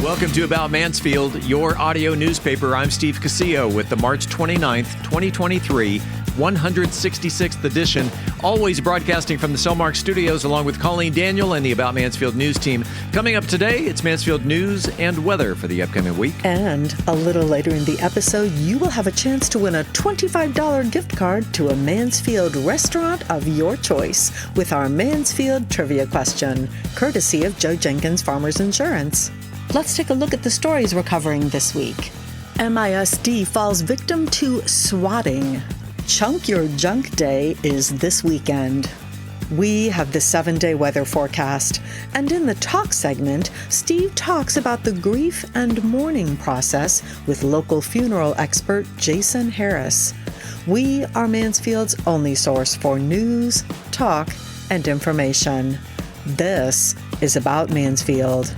Welcome to About Mansfield, your audio newspaper. I'm Steve Casillo with the March 29th, 2023, 166th edition, always broadcasting from the Cellmark Studios along with Colleen Daniel and the About Mansfield news team. Coming up today, it's Mansfield news and weather for the upcoming week. And a little later in the episode, you will have a chance to win a $25 gift card to a Mansfield restaurant of your choice with our Mansfield Trivia Question, courtesy of Joe Jenkins Farmers Insurance. Let's take a look at the stories we're covering this week. MISD falls victim to swatting. Chunk Your Junk Day is this weekend. We have the 7-day weather forecast. And in the talk segment, Steve talks about the grief and mourning process with local funeral expert Jason Harris. We are Mansfield's only source for news, talk, and information. This is About Mansfield.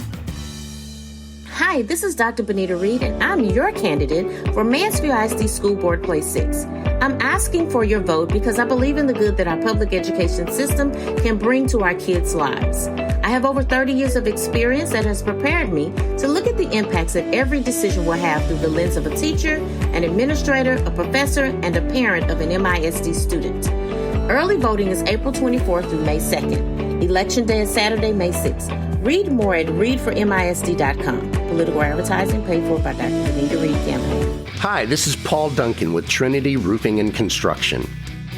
Hi, this is Dr. Benita Reed, and I'm your candidate for Mansfield ISD School Board Place 6. I'm asking for your vote because I believe in the good that our public education system can bring to our kids' lives. I have over 30 years of experience that has prepared me to look at the impacts that every decision will have through the lens of a teacher, an administrator, a professor, and a parent of an MISD student. Early voting is April 24th through May 2nd. Election Day is Saturday, May 6th. Read more at readformisd.com. Political advertising paid for by Dr. Benita Reed campaign. Hi, this is Paul Duncan with Trinity Roofing and Construction.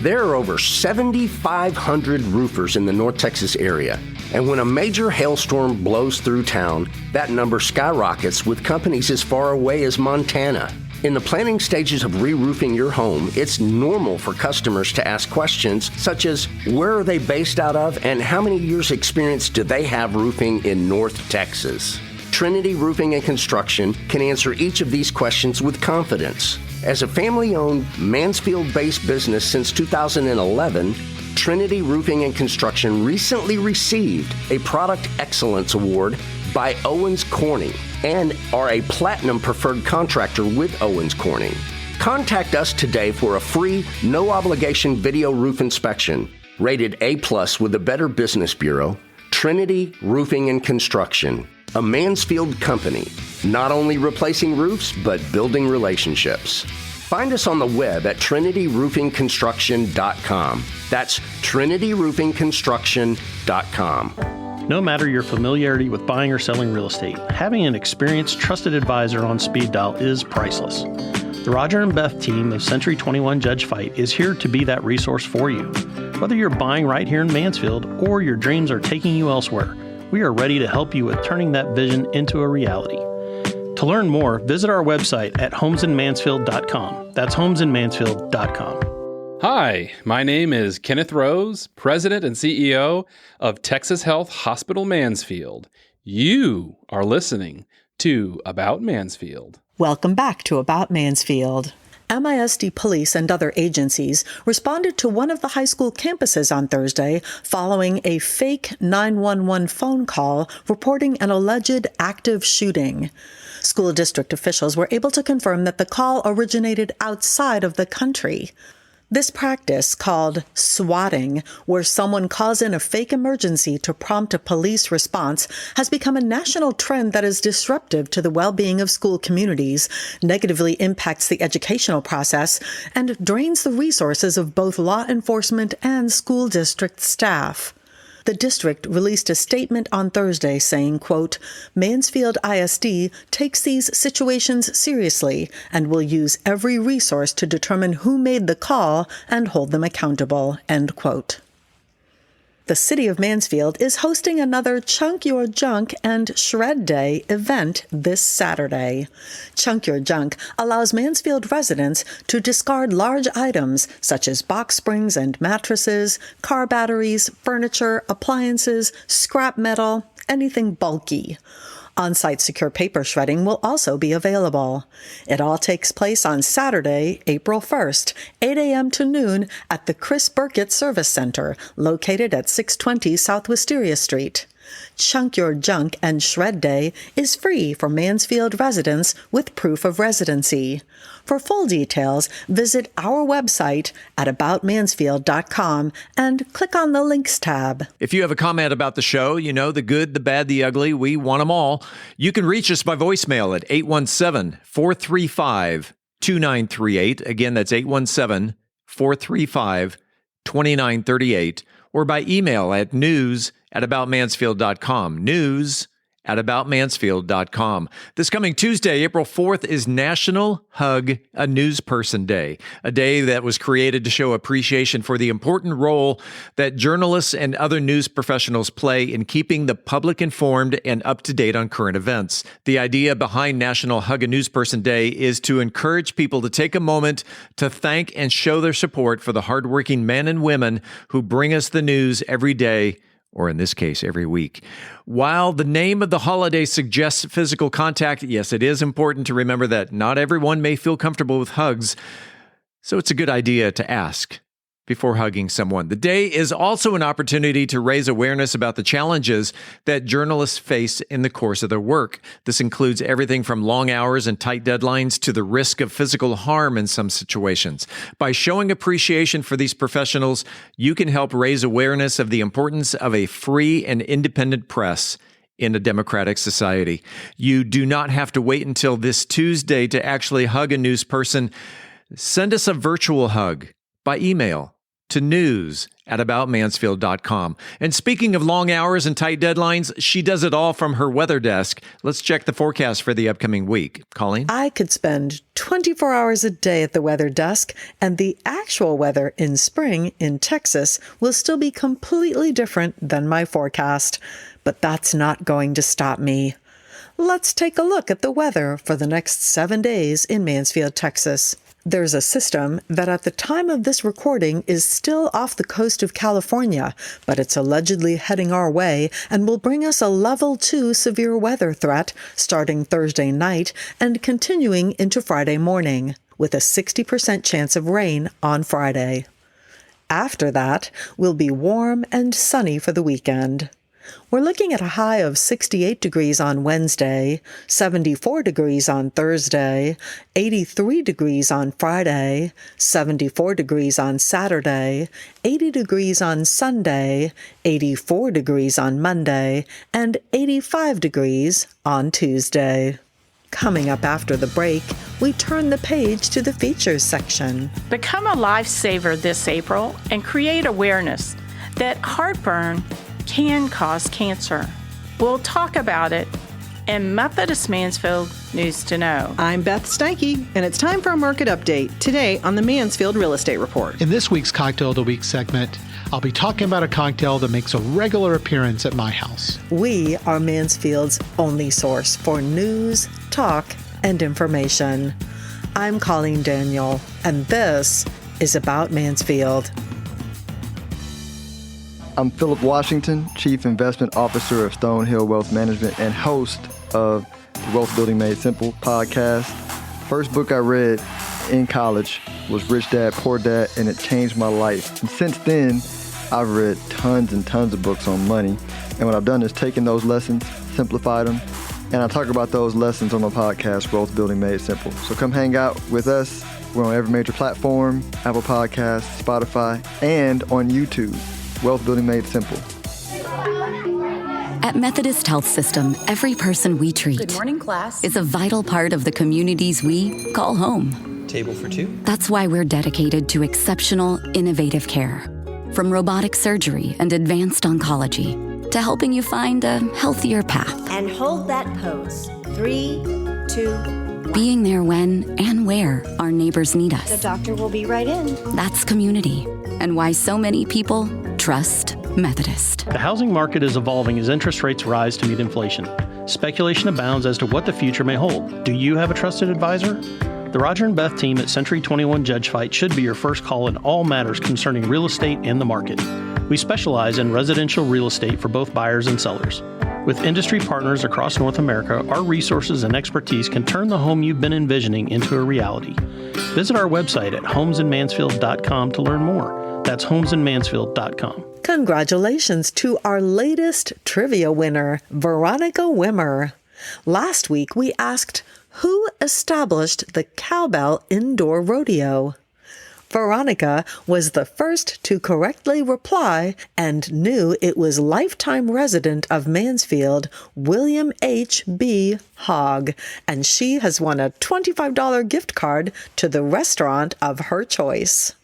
There are over 7,500 roofers in the North Texas area, and when a major hailstorm blows through town, that number skyrockets with companies as far away as Montana. In the planning stages of re-roofing your home, it's normal for customers to ask questions such as, where are they based out of and how many years experience do they have roofing in North Texas? Trinity Roofing and Construction can answer each of these questions with confidence. As a family-owned, Mansfield-based business since 2011, Trinity Roofing and Construction recently received a Product Excellence Award by Owens Corning and are a Platinum Preferred Contractor with Owens Corning. Contact us today for a free, no-obligation video roof inspection. Rated A+ with the Better Business Bureau, Trinity Roofing and Construction, a Mansfield company, not only replacing roofs, but building relationships. Find us on the web at trinityroofingconstruction.com. That's trinityroofingconstruction.com. No matter your familiarity with buying or selling real estate, having an experienced, trusted advisor on speed dial is priceless. The Roger and Beth team of Century 21 Judge Fight is here to be that resource for you. Whether you're buying right here in Mansfield or your dreams are taking you elsewhere, we are ready to help you with turning that vision into a reality. To learn more, visit our website at homesinmansfield.com. That's homesinmansfield.com. Hi, my name is Kenneth Rose, President and CEO of Texas Health Hospital Mansfield. You are listening to About Mansfield. Welcome back to About Mansfield. MISD police and other agencies responded to one of the high school campuses on Thursday following a fake 911 phone call reporting an alleged active shooting. School district officials were able to confirm that the call originated outside of the country. This practice, called swatting, where someone calls in a fake emergency to prompt a police response, has become a national trend that is disruptive to the well-being of school communities, negatively impacts the educational process, and drains the resources of both law enforcement and school district staff. The district released a statement on Thursday saying, quote, Mansfield ISD takes these situations seriously and will use every resource to determine who made the call and hold them accountable, end quote. The City of Mansfield is hosting another Chunk Your Junk and Shred Day event this Saturday. Chunk Your Junk allows Mansfield residents to discard large items such as box springs and mattresses, car batteries, furniture, appliances, scrap metal, anything bulky. On-site secure paper shredding will also be available. It all takes place on Saturday, April 1st, 8 a.m. to noon at the Chris Burkett Service Center, located at 620 South Wisteria Street. Chunk Your Junk and Shred Day is free for Mansfield residents with proof of residency. For full details, visit our website at aboutmansfield.com and click on the Links tab. If you have a comment about the show, you know, the good, the bad, the ugly, we want them all. You can reach us by voicemail at 817-435-2938. Again, that's 817-435-2938. Or by email at news@aboutmansfield.com. News@aboutmansfield.com. This coming Tuesday, April 4th, is National Hug a News Person Day, a day that was created to show appreciation for the important role that journalists and other news professionals play in keeping the public informed and up to date on current events. The idea behind National Hug a News Person Day is to encourage people to take a moment to thank and show their support for the hardworking men and women who bring us the news every day, or in this case, every week. While the name of the holiday suggests physical contact, yes, it is important to remember that not everyone may feel comfortable with hugs, so it's a good idea to ask before hugging someone. The day is also an opportunity to raise awareness about the challenges that journalists face in the course of their work. This includes everything from long hours and tight deadlines to the risk of physical harm in some situations. By showing appreciation for these professionals, you can help raise awareness of the importance of a free and independent press in a democratic society. You do not have to wait until this Tuesday to actually hug a news person. Send us a virtual hug by email to news@aboutmansfield.com. And speaking of long hours and tight deadlines, she does it all from her weather desk. Let's check the forecast for the upcoming week. Colleen? I could spend 24 hours a day at the weather desk, and the actual weather in spring in Texas will still be completely different than my forecast. But that's not going to stop me. Let's take a look at the weather for the next 7 days in Mansfield, Texas. There's a system that at the time of this recording is still off the coast of California, but it's allegedly heading our way and will bring us a level 2 severe weather threat starting Thursday night and continuing into Friday morning, with a 60% chance of rain on Friday. After that, we'll be warm and sunny for the weekend. We're looking at a high of 68 degrees on Wednesday, 74 degrees on Thursday, 83 degrees on Friday, 74 degrees on Saturday, 80 degrees on Sunday, 84 degrees on Monday, and 85 degrees on Tuesday. Coming up after the break, we turn the page to the features section. Become a lifesaver this April and create awareness that heartburn can cause cancer. We'll talk about it in Methodist Mansfield News to Know. I'm Beth Steinke, and it's time for a market update today on the Mansfield Real Estate Report. In this week's Cocktail of the Week segment, I'll be talking about a cocktail that makes a regular appearance at my house. We are Mansfield's only source for news, talk, and information. I'm Colleen Daniel, and this is About Mansfield. I'm Philip Washington, Chief Investment Officer of Stonehill Wealth Management and host of the Wealth Building Made Simple podcast. First book I read in college was Rich Dad, Poor Dad, and it changed my life. And since then, I've read tons and tons of books on money. And what I've done is taken those lessons, simplified them, and I talk about those lessons on my podcast, Wealth Building Made Simple. So come hang out with us. We're on every major platform, Apple Podcasts, Spotify, and on YouTube. Wealth Building Made Simple. At Methodist Health System, every person we treat Good morning, class. is a vital part of the communities we call home. Table for two. That's why we're dedicated to exceptional, innovative care. From robotic surgery and advanced oncology to helping you find a healthier path. And hold that pose. 3, 2. Being there when and where our neighbors need us. The doctor will be right in. That's community, and why so many people trust Methodist. The housing market is evolving as interest rates rise to meet inflation. Speculation abounds as to what the future may hold. Do you have a trusted advisor? The Roger and Beth team at Century 21 Judge Fight should be your first call in all matters concerning real estate and the market. We specialize in residential real estate for both buyers and sellers. With industry partners across North America, our resources and expertise can turn the home you've been envisioning into a reality. Visit our website at homesinmansfield.com to learn more. That's homesinmansfield.com. Congratulations to our latest trivia winner, Veronica Wimmer. Last week we asked, who established the Cowbell Indoor Rodeo? Veronica was the first to correctly reply and knew it was lifetime resident of Mansfield, William H. B. Hogg, and she has won a $25 gift card to the restaurant of her choice.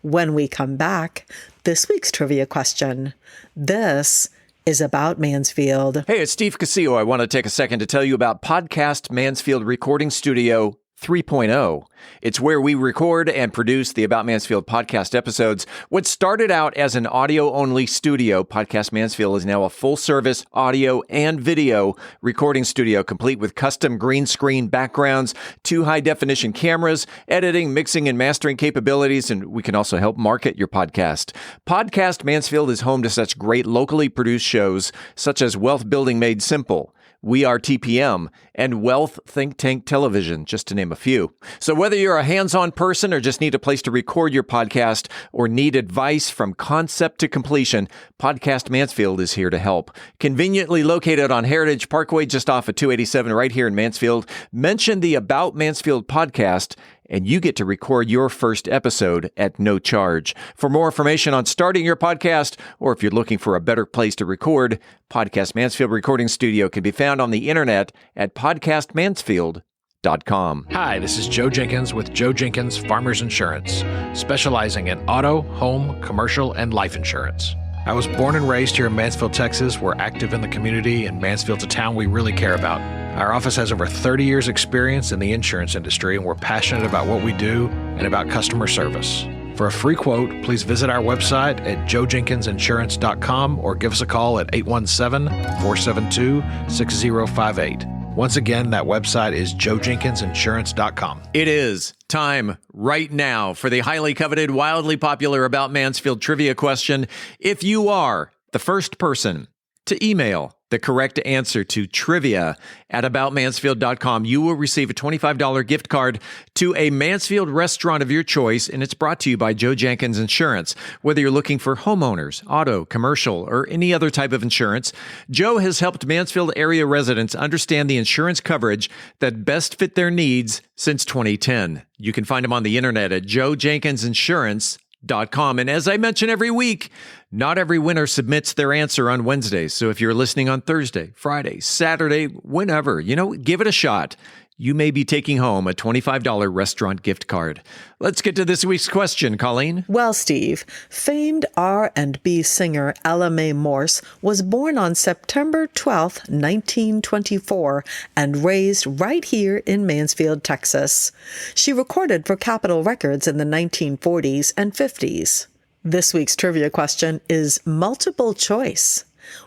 When we come back, this week's trivia question. This is About Mansfield. Hey, it's Steve Casillo. I want to take a second to tell you about Podcast Mansfield Recording Studio 3.0. It's where we record and produce the About Mansfield podcast episodes. What started out as an audio-only studio, Podcast Mansfield is now a full-service audio and video recording studio, complete with custom green screen backgrounds, 2 high-definition cameras, editing, mixing, and mastering capabilities, and we can also help market your podcast. Podcast Mansfield is home to such great locally produced shows, such as Wealth Building Made Simple, We Are TPM, and Wealth Think Tank Television, just to name a few. So whether you're a hands-on person or just need a place to record your podcast or need advice from concept to completion, Podcast Mansfield is here to help. Conveniently located on Heritage Parkway, just off of 287 right here in Mansfield. Mention the About Mansfield podcast, and you get to record your first episode at no charge. For more information on starting your podcast, or if you're looking for a better place to record, Podcast Mansfield Recording Studio can be found on the internet at podcastmansfield.com. Hi, this is Joe Jenkins with Joe Jenkins Farmers Insurance, specializing in auto, home, commercial, and life insurance. I was born and raised here in Mansfield, Texas. We're active in the community, and Mansfield's a town we really care about. Our office has over 30 years experience in the insurance industry, and we're passionate about what we do and about customer service. For a free quote, please visit our website at joejenkinsinsurance.com or give us a call at 817-472-6058. Once again, that website is joejenkinsinsurance.com. It is time right now for the highly coveted, wildly popular About Mansfield trivia question. If you are the first person to email the correct answer to trivia@aboutmansfield.com, you will receive a $25 gift card to a Mansfield restaurant of your choice, and it's brought to you by Joe Jenkins Insurance. Whether you're looking for homeowners, auto, commercial, or any other type of insurance, Joe has helped Mansfield area residents understand the insurance coverage that best fit their needs since 2010. You can find him on the internet at joejenkinsinsurance.com. And as I mention every week, not every winner submits their answer on Wednesdays. So if you're listening on Thursday, Friday, Saturday, whenever, give it a shot. You may be taking home a $25 restaurant gift card. Let's get to this week's question, Colleen. Well, Steve, famed R&B singer Ella Mae Morse was born on September 12, 1924, and raised right here in Mansfield, Texas. She recorded for Capitol Records in the 1940s and 50s. This week's trivia question is multiple choice.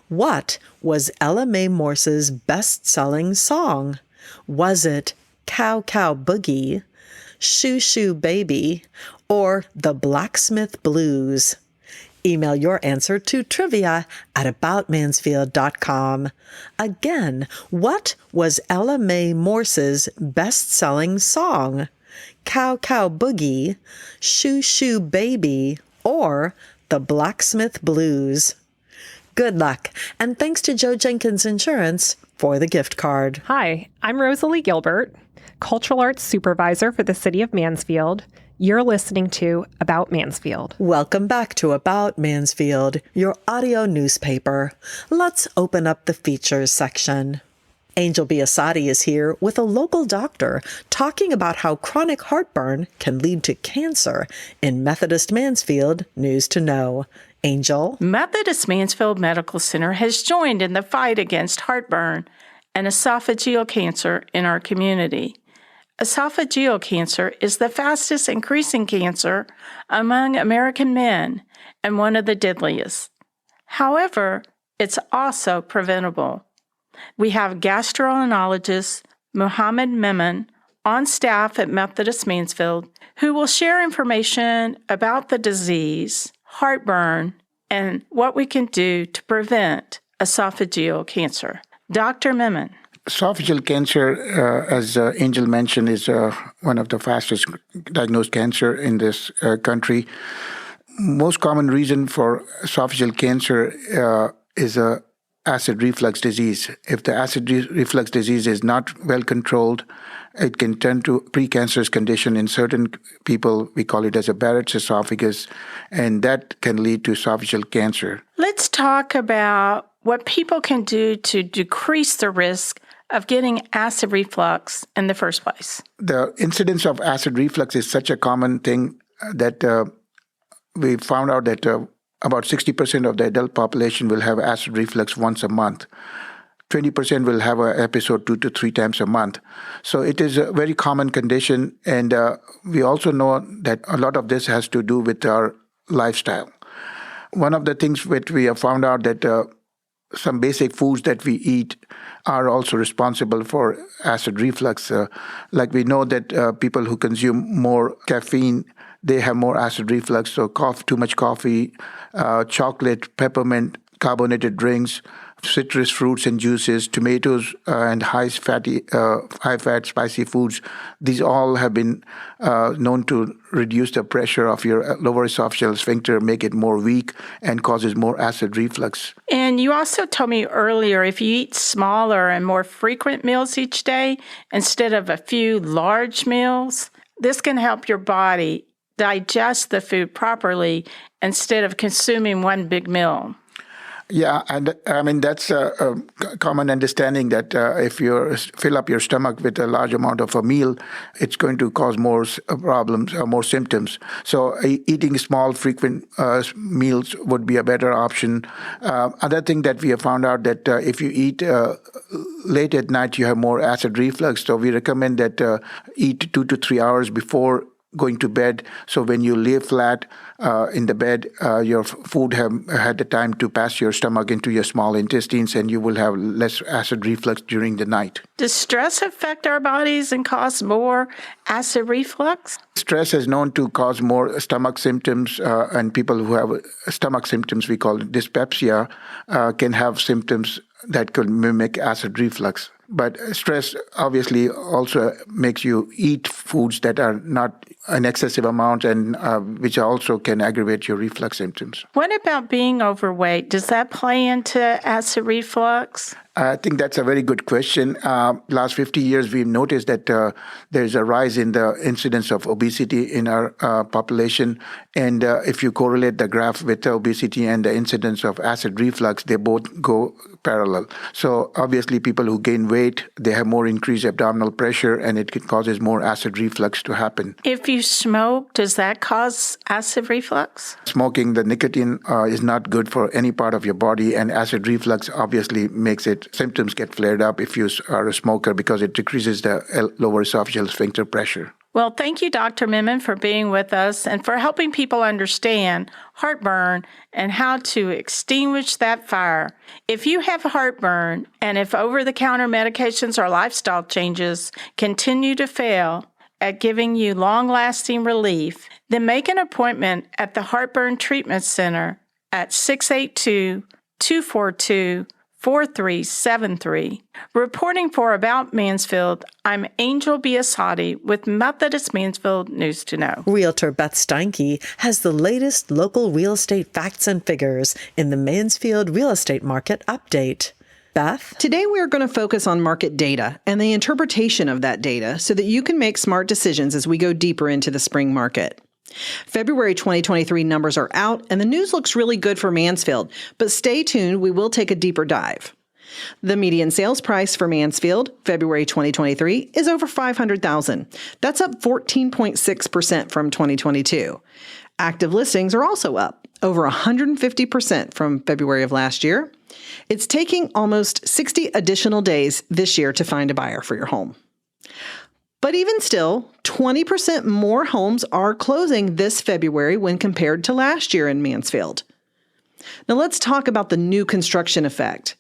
What was Ella Mae Morse's best-selling song? Was it Cow Cow Boogie, Shoo Shoo Baby, or The Blacksmith Blues? Email your answer to trivia@aboutmansfield.com. Again, what was Ella Mae Morse's best-selling song? Cow Cow Boogie, Shoo Shoo Baby, or The Blacksmith Blues? Good luck, and thanks to Joe Jenkins Insurance for the gift card. Hi, I'm Rosalie Gilbert, Cultural Arts Supervisor for the City of Mansfield. You're listening to About Mansfield. Welcome back to About Mansfield, your audio newspaper. Let's open up the features section. Angel Biasatti is here with a local doctor talking about how chronic heartburn can lead to cancer in Methodist Mansfield News to Know. Angel? Methodist Mansfield Medical Center has joined in the fight against heartburn and esophageal cancer in our community. Esophageal cancer is the fastest increasing cancer among American men and one of the deadliest. However, it's also preventable. We have gastroenterologist Muhammad Memon on staff at Methodist Mansfield who will share information about the disease, heartburn, and what we can do to prevent esophageal cancer. Dr. Memon. Esophageal cancer, as Angel mentioned, is one of the fastest diagnosed cancer in this country. most common reason for esophageal cancer is a acid reflux disease. If the acid reflux disease is not well controlled, it can turn to precancerous condition in certain people. We call it as a Barrett's esophagus, and that can lead to esophageal cancer. Let's talk about what people can do to decrease the risk of getting acid reflux in the first place. The incidence of acid reflux is such a common thing that we found out that about 60% of the adult population will have acid reflux once a month. 20% will have an episode 2 to 3 times a month. So it is a very common condition, and we also know that a lot of this has to do with our lifestyle. One of the things which we have found out that some basic foods that we eat are also responsible for acid reflux. Like we know that people who consume more caffeine, they have more acid reflux. So too much coffee, chocolate, peppermint, carbonated drinks, citrus fruits and juices, tomatoes, and high-fat, spicy foods. These all have been known to reduce the pressure of your lower esophageal sphincter, make it more weak, and causes more acid reflux. And you also told me earlier, if you eat smaller and more frequent meals each day instead of a few large meals, this can help your body digest the food properly instead of consuming one big meal. Yeah, and I mean, that's a common understanding that if you fill up your stomach with a large amount of a meal, it's going to cause more problems, more symptoms. So eating small, frequent meals would be a better option. Other thing that we have found out that if you eat late at night, you have more acid reflux. So we recommend that eat 2 to 3 hours before going to bed. So when you lay flat in the bed, your food have had the time to pass your stomach into your small intestines, and you will have less acid reflux during the night. Does stress affect our bodies and cause more acid reflux? Stress is known to cause more stomach symptoms, and people who have stomach symptoms, we call it dyspepsia, can have symptoms that could mimic acid reflux. But stress obviously also makes you eat foods that are not an excessive amount and which also can aggravate your reflux symptoms. What about being overweight? Does that play into acid reflux? I think that's a very good question. Last 50 years, we've noticed that there's a rise in the incidence of obesity in our population. And if you correlate the graph with the obesity and the incidence of acid reflux, they both go parallel. So obviously, people who gain weight, they have more increased abdominal pressure, and it causes more acid reflux to happen. If you smoke, does that cause acid reflux? Smoking, the nicotine is not good for any part of your body, and acid reflux obviously makes it symptoms get flared up if you are a smoker because it decreases the lower esophageal sphincter pressure. Well, thank you, Dr. Memon, for being with us and for helping people understand heartburn and how to extinguish that fire. If you have heartburn and if over-the-counter medications or lifestyle changes continue to fail at giving you long-lasting relief, then make an appointment at the Heartburn Treatment Center at 682-242-4373. Reporting for About Mansfield, I'm Angel Biasatti with Methodist Mansfield News to Know. Realtor Beth Steinke has the latest local real estate facts and figures in the Mansfield Real Estate Market update. Beth? Today we are going to focus on market data and the interpretation of that data so that you can make smart decisions as we go deeper into the spring market. February 2023 numbers are out, and the news looks really good for Mansfield, but stay tuned, we will take a deeper dive. The median sales price for Mansfield, February 2023, is over $500,000. That's up 14.6% from 2022. Active listings are also up, over 150% from February of last year. It's taking almost 60 additional days this year to find a buyer for your home. But even still, 20% more homes are closing this February when compared to last year in Mansfield. Now let's talk about the new construction effect.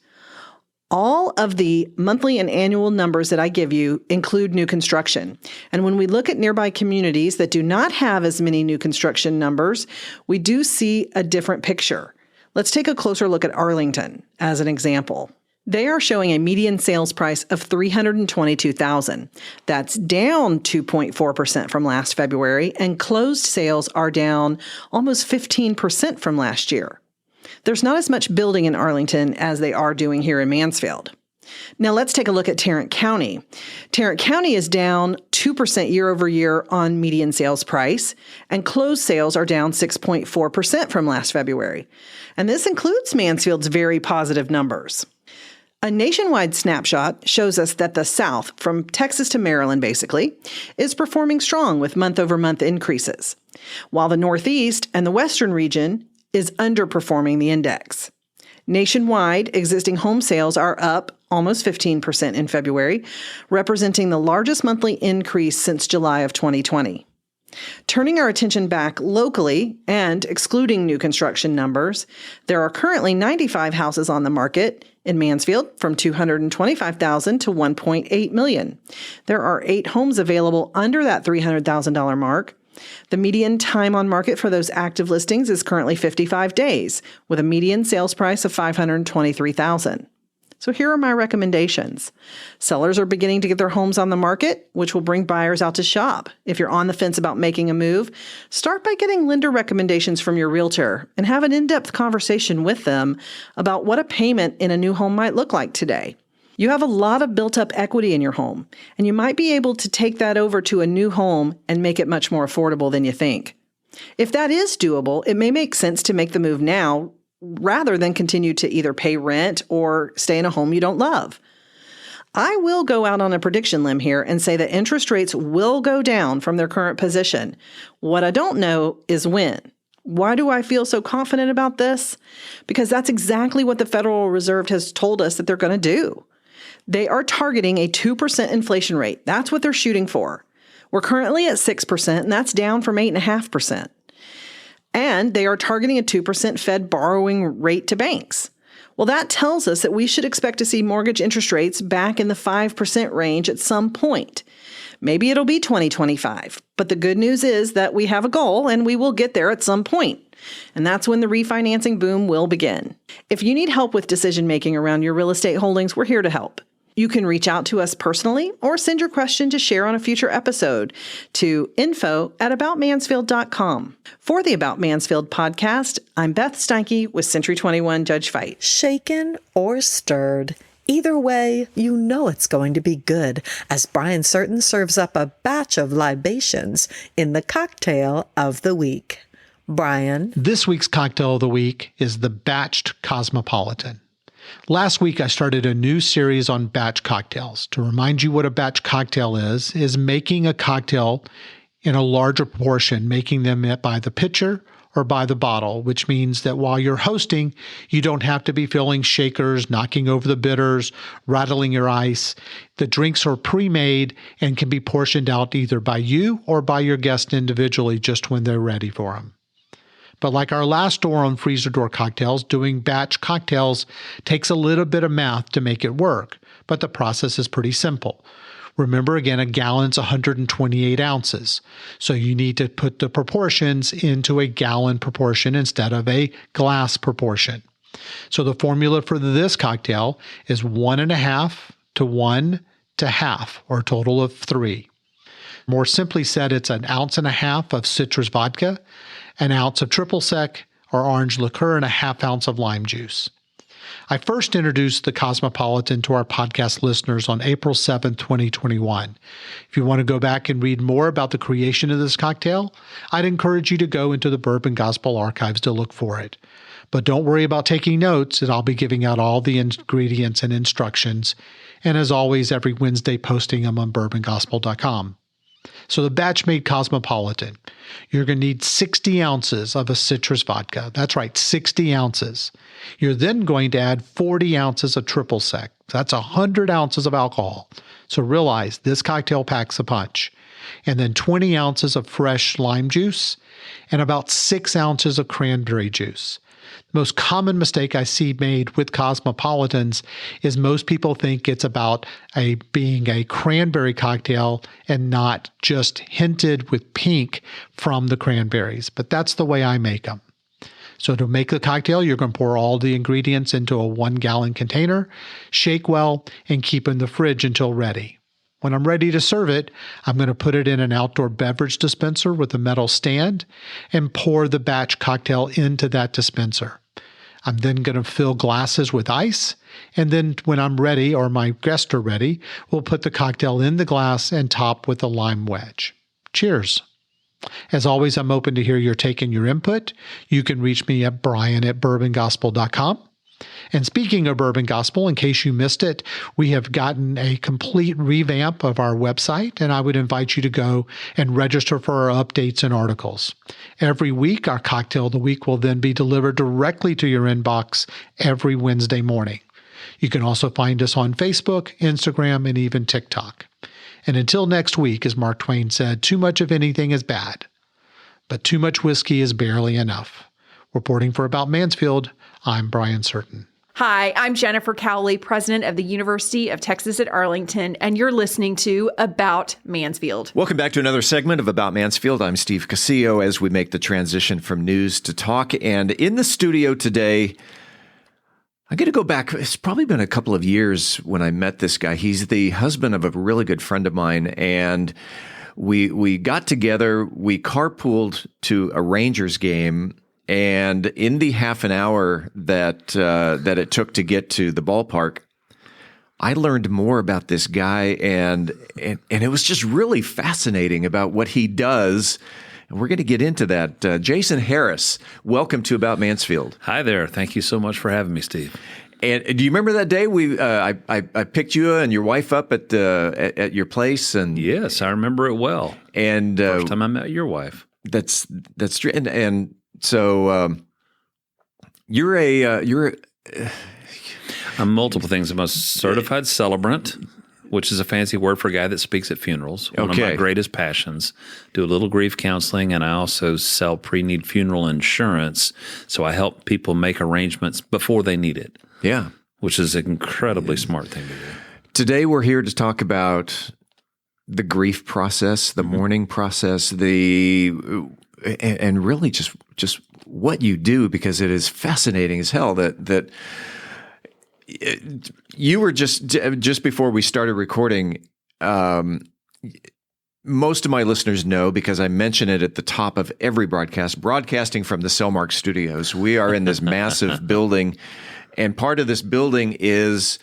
All of the monthly and annual numbers that I give you include new construction. And when we look at nearby communities that do not have as many new construction numbers, we do see a different picture. Let's take a closer look at Arlington as an example. They are showing a median sales price of $322,000. That's down 2.4% from last February, and closed sales are down almost 15% from last year. There's not as much building in Arlington as they are doing here in Mansfield. Now let's take a look at Tarrant County. Tarrant County is down 2% year over year on median sales price, and closed sales are down 6.4% from last February. And this includes Mansfield's very positive numbers. A nationwide snapshot shows us that the South, from Texas to Maryland basically, is performing strong with month-over-month increases, while the Northeast and the Western region is underperforming the index. Nationwide, existing home sales are up almost 15% in February, representing the largest monthly increase since July of 2020. Turning our attention back locally and excluding new construction numbers, there are currently 95 houses on the market in Mansfield from $225,000 to $1.8 million. There are 8 homes available under that $300,000 mark. The median time on market for those active listings is currently 55 days, with a median sales price of $523,000. So here are my recommendations. Sellers are beginning to get their homes on the market, which will bring buyers out to shop. If you're on the fence about making a move, start by getting lender recommendations from your realtor and have an in-depth conversation with them about what a payment in a new home might look like today. You have a lot of built-up equity in your home, and you might be able to take that over to a new home and make it much more affordable than you think. If that is doable, it may make sense to make the move now rather than continue to either pay rent or stay in a home you don't love. I will go out on a prediction limb here and say that interest rates will go down from their current position. What I don't know is when. Why do I feel so confident about this? Because that's exactly what the Federal Reserve has told us that they're going to do. They are targeting a 2% inflation rate. That's what they're shooting for. We're currently at 6%, and that's down from 8.5%. And they are targeting a 2% Fed borrowing rate to banks. Well, that tells us that we should expect to see mortgage interest rates back in the 5% range at some point. Maybe it'll be 2025, but the good news is that we have a goal and we will get there at some point. And that's when the refinancing boom will begin. If you need help with decision-making around your real estate holdings, we're here to help. You can reach out to us personally or send your question to share on a future episode to info@aboutmansfield.com. For the About Mansfield podcast, I'm Beth Steinke with Century 21 Judge Fight. Shaken or stirred, either way, you know it's going to be good as Brian Certain serves up a batch of libations in the cocktail of the week. Brian? This week's cocktail of the week is the Batched Cosmopolitan. Last week, I started a new series on batch cocktails. To remind you what a batch cocktail is making a cocktail in a larger proportion, making them by the pitcher or by the bottle, which means that while you're hosting, you don't have to be filling shakers, knocking over the bitters, rattling your ice. The drinks are pre-made and can be portioned out either by you or by your guest individually just when they're ready for them. But like our last door on freezer door cocktails, doing batch cocktails takes a little bit of math to make it work, but the process is pretty simple. Remember, again, a gallon's 128 ounces. So you need to put the proportions into a gallon proportion instead of a glass proportion. So the formula for this cocktail is 1.5 to 1 to half, or a total of 3. More simply said, it's 1.5 ounces of citrus vodka, 1 ounce of triple sec or orange liqueur, and 1/2 ounce of lime juice. I first introduced the Cosmopolitan to our podcast listeners on April 7, 2021. If you want to go back and read more about the creation of this cocktail, I'd encourage you to go into the Bourbon Gospel archives to look for it. But don't worry about taking notes, as I'll be giving out all the ingredients and instructions, and as always, every Wednesday posting them on bourbongospel.com. So the batch-made Cosmopolitan, you're going to need 60 ounces of a citrus vodka. That's right, 60 ounces. You're then going to add 40 ounces of triple sec. That's 100 ounces of alcohol. So realize this cocktail packs a punch. And then 20 ounces of fresh lime juice and about 6 ounces of cranberry juice. The most common mistake I see made with Cosmopolitans is most people think it's about being a cranberry cocktail and not just hinted with pink from the cranberries. But that's the way I make them. So to make the cocktail, you're going to pour all the ingredients into a 1-gallon container, shake well, and keep in the fridge until ready. When I'm ready to serve it, I'm going to put it in an outdoor beverage dispenser with a metal stand and pour the batch cocktail into that dispenser. I'm then going to fill glasses with ice, and then when I'm ready or my guests are ready, we'll put the cocktail in the glass and top with a lime wedge. Cheers. As always, I'm open to hear your take and your input. You can reach me at brian@bourbongospel.com. And speaking of Bourbon Gospel, in case you missed it, we have gotten a complete revamp of our website, and I would invite you to go and register for our updates and articles. Every week, our Cocktail of the Week will then be delivered directly to your inbox every Wednesday morning. You can also find us on Facebook, Instagram, and even TikTok. And until next week, as Mark Twain said, too much of anything is bad, but too much whiskey is barely enough. Reporting for About Mansfield, I'm Brian Certain. Hi, I'm Jennifer Cowley, president of the University of Texas at Arlington, and you're listening to About Mansfield. Welcome back to another segment of About Mansfield. I'm Steve Casillo as we make the transition from news to talk. And in the studio today, I'm going to go back. It's probably been a couple of years when I met this guy. He's the husband of a really good friend of mine, and we got together. We carpooled to a Rangers game. And in the half an hour that it took to get to the ballpark, I learned more about this guy, and it was just really fascinating about what he does. And we're going to get into that. Jason Harris, welcome to About Mansfield. Hi there. Thank you so much for having me, Steve. And do you remember that day I picked you and your wife up at your place? And yes, I remember it well. And first time I met your wife. That's true. And so you're I'm multiple things. I'm a certified celebrant, which is a fancy word for a guy that speaks at funerals. One of my greatest passions. Do a little grief counseling, and I also sell pre-need funeral insurance. So I help people make arrangements before they need it. Yeah. Which is an incredibly smart thing to do. Today we're here to talk about the grief process, the mourning process, and really just what you do, because it is fascinating as hell that you were just before we started recording. Most of my listeners know, because I mention it at the top of every broadcast, broadcasting from the Cellmark Studios. We are in this massive building, and part of this building is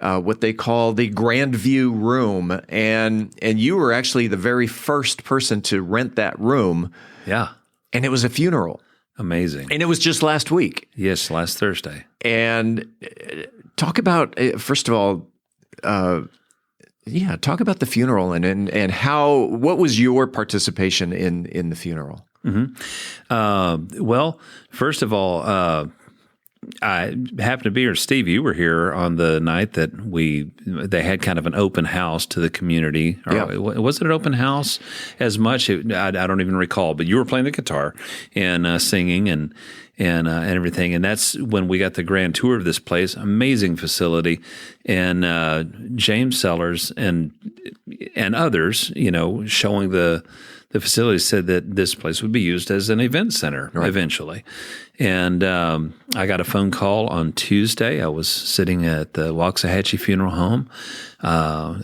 what they call the Grand View Room, and you were actually the very first person to rent that room. Yeah. And it was a funeral. Amazing. And it was just last week. Yes, last Thursday. And talk about, first of all, talk about the funeral and how, what was your participation in the funeral? Mm-hmm. Well, first of all, I happened to be here. Steve, you were here on the night that they had kind of an open house to the community. Yeah. Was it an open house as much? I don't even recall, but you were playing the guitar and singing and everything. And that's when we got the grand tour of this place. Amazing facility. And James Sellers and others, showing the facility, said that this place would be used as an event center eventually. And I got a phone call on Tuesday. I was sitting at the Waxahachie Funeral Home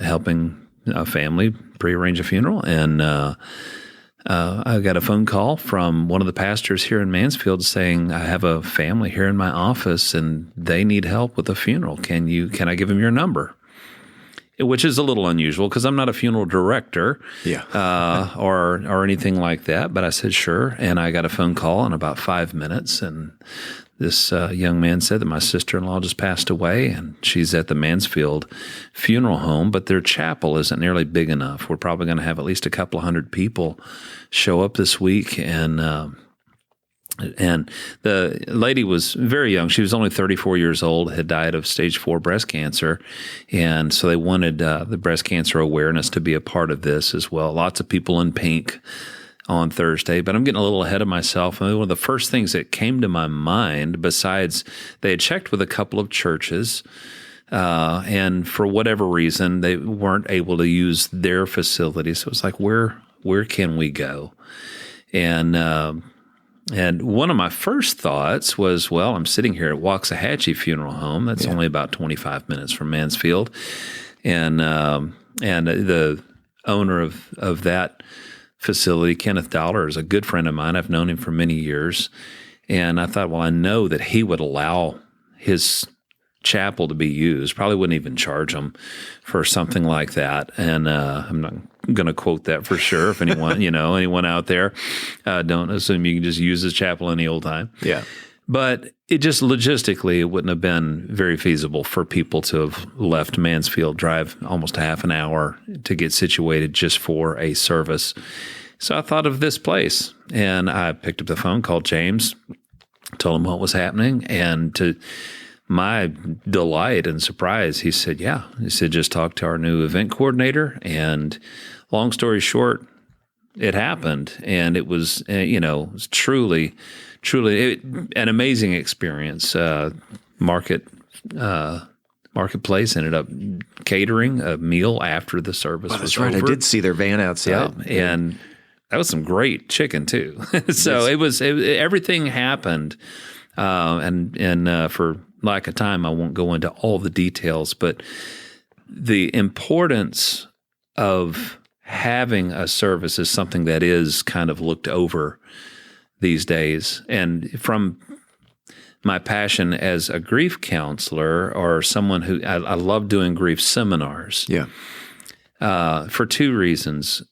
helping a family prearrange a funeral. And I got a phone call from one of the pastors here in Mansfield saying, I have a family here in my office and they need help with a funeral. Can I give them your number? Which is a little unusual because I'm not a funeral director, or anything like that. But I said sure, and I got a phone call in about 5 minutes, and this young man said that my sister-in-law just passed away, and she's at the Mansfield Funeral Home, but their chapel isn't nearly big enough. We're probably going to have at least a couple of hundred people show up this week, and the lady was very young. She was only 34 years old, had died of stage 4 breast cancer. And so they wanted the breast cancer awareness to be a part of this as well. Lots of people in pink on Thursday, but I'm getting a little ahead of myself. One of the first things that came to my mind, besides they had checked with a couple of churches, and for whatever reason, they weren't able to use their facility. So it's like, where can we go? And And one of my first thoughts was, well, I'm sitting here at Waxahachie Funeral Home. That's only about 25 minutes from Mansfield. And the owner of that facility, Kenneth Dollar, is a good friend of mine. I've known him for many years. And I thought, well, I know that he would allow his chapel to be used. Probably wouldn't even charge him for something like that. And I'm not going to quote that for sure. If anyone, anyone out there, don't assume you can just use his chapel any old time. Yeah. But it just logistically, it wouldn't have been very feasible for people to have left Mansfield, drive almost half an hour to get situated just for a service. So I thought of this place, and I picked up the phone, called James, told him what was happening, and to my delight and surprise, he said, yeah. He said, just talk to our new event coordinator. And long story short, it happened. And it was, it was truly an amazing experience. Marketplace ended up catering a meal after the service was over. That's right. I did see their van outside. Yeah. And that was some great chicken too. So everything happened. And for lack of time, I won't go into all the details, but the importance of having a service is something that is kind of looked over these days. And from my passion as a grief counselor or someone who I love doing grief seminars. Yeah. For two reasons.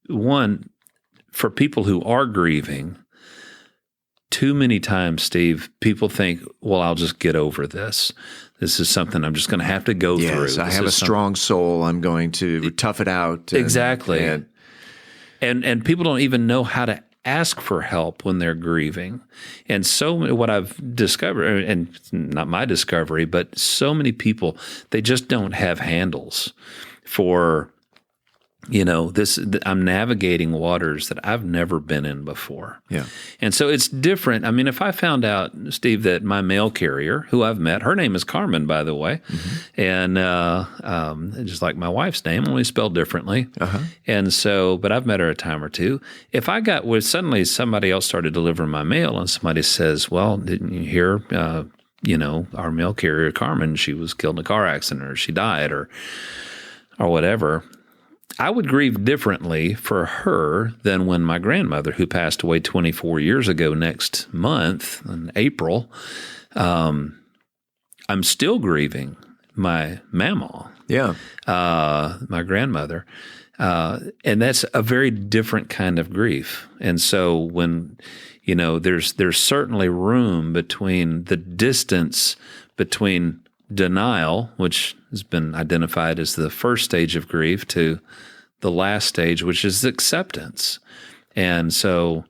One, for people who are grieving, too many times, Steve, people think, well, I'll just get over this. This is something I'm just going to have to go through. Yes, I have a strong soul. I'm going to tough it out. Exactly. And people don't even know how to ask for help when they're grieving. And so what I've discovered, and not my discovery, but so many people, they just don't have handles for I'm navigating waters that I've never been in before. Yeah. And so it's different. I mean, if I found out, Steve, that my mail carrier, who I've met, her name is Carmen, by the way, and just like my wife's name, only spelled differently. And so, but I've met her a time or two. If I got with suddenly somebody else started delivering my mail and somebody says, well, didn't you hear, our mail carrier, Carmen, she was killed in a car accident or she died or whatever, I would grieve differently for her than when my grandmother, who passed away 24 years ago next month in April, I'm still grieving my mama. Yeah. My grandmother. And that's a very different kind of grief. And so when, there's certainly room between the distance between denial, which has been identified as the first stage of grief, to the last stage, which is acceptance. And so,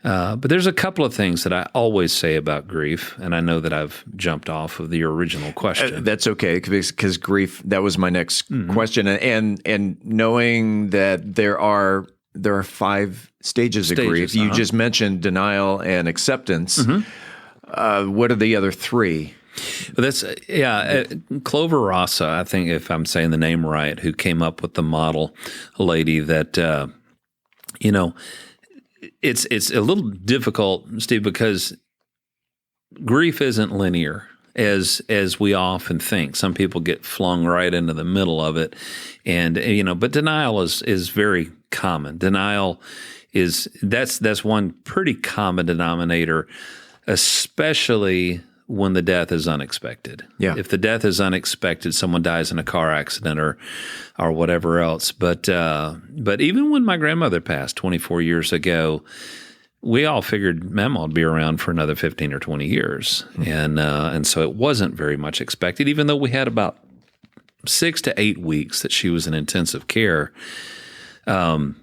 but there's a couple of things that I always say about grief, and I know that I've jumped off of your original question. That's okay, because grief, that was my next question. And knowing that there are 5 stages of grief. You just mentioned denial and acceptance. What are the other 3? That's Clover Rasa, I think, if I'm saying the name right, who came up with the model, a lady that it's a little difficult, Steve, because grief isn't linear as we often think. Some people get flung right into the middle of it, and but denial is very common. Denial that's one pretty common denominator, especially when the death is unexpected. Yeah. If the death is unexpected, someone dies in a car accident or whatever else. But even when my grandmother passed 24 years ago, we all figured Mama would be around for another 15 or 20 years. And so it wasn't very much expected, even though we had about 6 to 8 weeks that she was in intensive care. So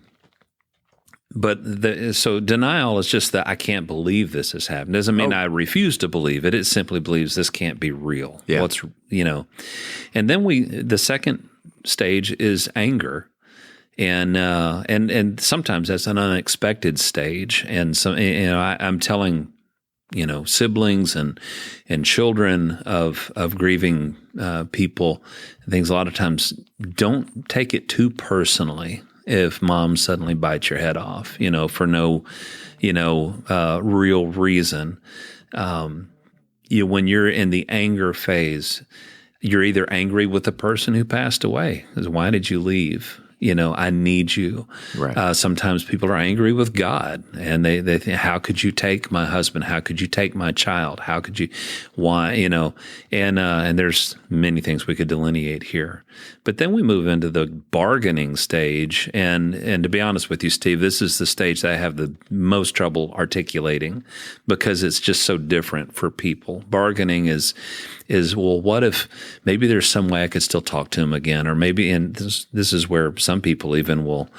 denial is just that I can't believe this has happened. Doesn't mean I refuse to believe it. It simply believes this can't be real. Yeah. And then the second stage is anger. And sometimes that's an unexpected stage. And so, I'm telling, siblings and children of grieving people, things a lot of times, don't take it too personally. if mom suddenly bites your head off, for no, real reason. When you're in the anger phase, you're either angry with the person who passed away, because why did you leave? I need you. Right. Sometimes people are angry with God, and they think, how could you take my husband? How could you take my child? How could you, why, and there's many things we could delineate here. But then we move into the bargaining stage. And to be honest with you, Steve, this is the stage that I have the most trouble articulating, because it's just so different for people. Bargaining is well, what if maybe there's some way I could still talk to him again, or maybe, and this is where some people even will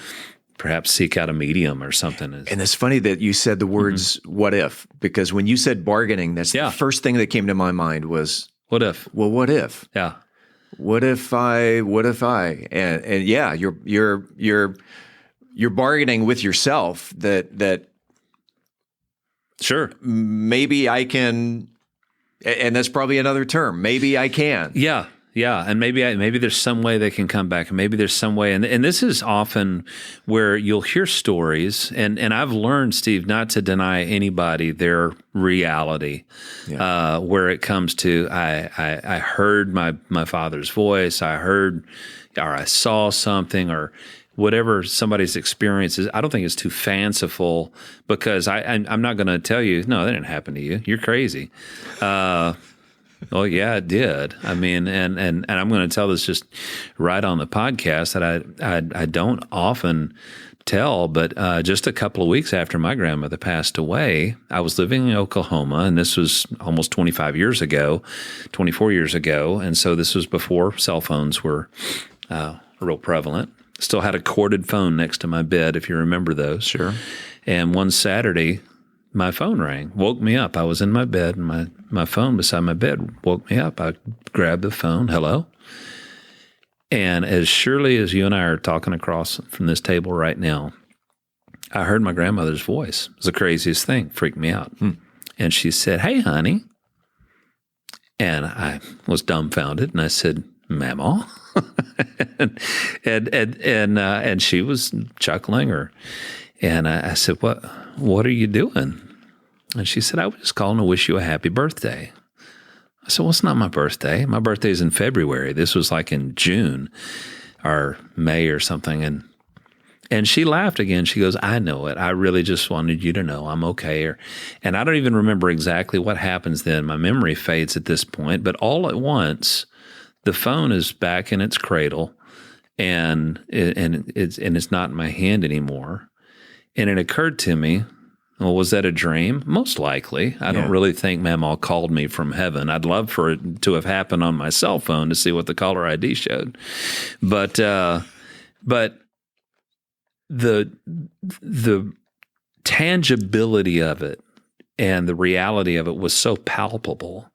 perhaps seek out a medium or something. And it's funny that you said the words "what if," because when you said bargaining, that's the first thing that came to my mind was what if. Well, what if? Yeah. What if I? And yeah, you're bargaining with yourself that sure, maybe I can. And that's probably another term. Maybe I can. Yeah. And maybe there's some way they can come back, and maybe there's some way. And this is often where you'll hear stories, and I've learned, Steve, not to deny anybody their reality. Yeah. Where it comes to, I heard my father's voice, or I saw something, or whatever somebody's experience is. I don't think it's too fanciful, because I'm not going to tell you, no, that didn't happen to you. You're crazy. Oh yeah, it did. I mean, and I'm going to tell this just right on the podcast that I don't often tell, but just a couple of weeks after my grandmother passed away, I was living in Oklahoma, and this was almost 24 years ago, and so this was before cell phones were real prevalent. Still had a corded phone next to my bed, if you remember those. Sure. And one Saturday, my phone rang, woke me up. I was in my bed, and my phone beside my bed woke me up. I grabbed the phone. Hello? And as surely as you and I are talking across from this table right now, I heard my grandmother's voice. It was the craziest thing. Freaked me out. And she said, "Hey, honey." And I was dumbfounded, and I said, "Mama?" and she was chuckling, and I said, what are you doing? And she said, "I was just calling to wish you a happy birthday." I said, "Well, it's not my birthday. My birthday's in February." This was like in June or May or something. And she laughed again. She goes, "I know it. I really just wanted you to know I'm okay." And I don't even remember exactly what happens then. My memory fades at this point. But all at once, the phone is back in its cradle, and it's not in my hand anymore. And it occurred to me, well, was that a dream? Most likely. I don't really think Mamaw called me from heaven. I'd love for it to have happened on my cell phone to see what the caller ID showed. But the tangibility of it and the reality of it was so palpable